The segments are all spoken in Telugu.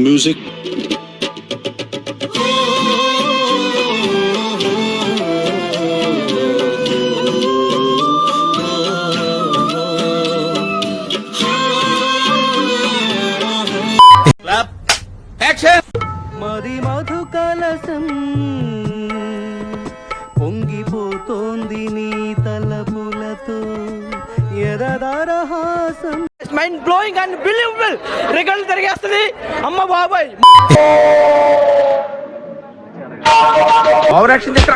music. Clap. Action. మది మధు కలసం పొంగిపోతోంది నీ తలపులతో ఎదదరహాసం మైండ్ బ్లోయింగ్ అండ్ బిలీవబుల్ రికార్డులు తిరిగేస్తుంది అమ్మ బాబాయ్ ఓవర్ యాక్షన్ ఇటు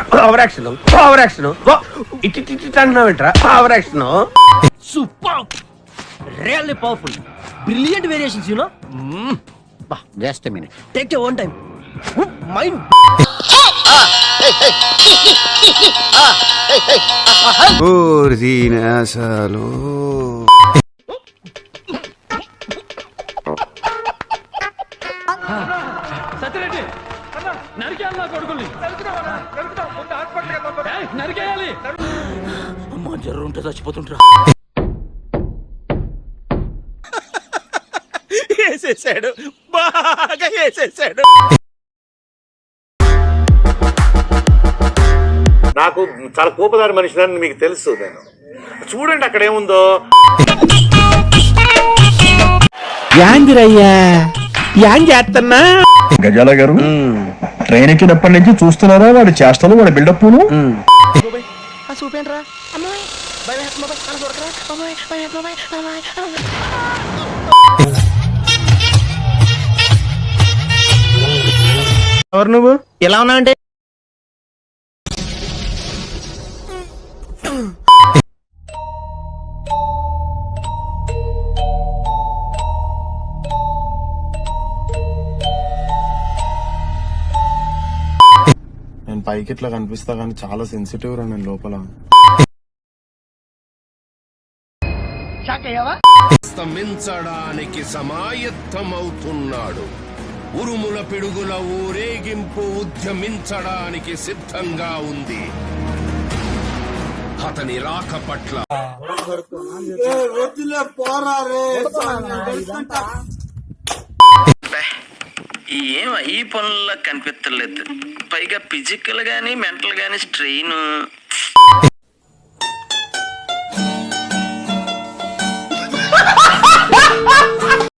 అంటున్నావు ఏంట్రా over action super really powerful brilliant variations you know just minute take your own time mind అసలు సత్యరెడ్డి నరికేయాలి నా కొడుకుల్ని నరికేయాలి. అమ్మ జర్రు ఉంటే చచ్చిపోతుంటా వేసేసాడు బాగా వేసేసాడు. నాకు చాలా కోపదారి మనిషిని మీకు తెలుసు. నేను చూడండి అక్కడ ఏముందో. యాందిరయ్యా యాన్ చేస్తున్నా గజాల గారు ట్రైన్ ఎక్కినప్పటి నుంచి చూస్తున్నారా వాడి చేష్టలు వాడి బిల్డప్ చూపేంట్రా ఎవరు నువ్వు ఎలా ఉన్నా అంటే నేను పైకి ఇట్లా కనిపిస్తా కానీ చాలా సెన్సిటివ్ రా నేను లోపల. స్తమించడానికి సమాయత్తమవుతున్నాడు. ఉరుముల పిడుగుల ఊరేగింపు ఉద్యమించడానికి సిద్ధంగా ఉంది. అతని రాక పట్ల ఏం ఈ పనుల్లో కనిపించలేదు పైగా ఫిజికల్ గానీ మెంటల్ గానీ స్ట్రెయిన్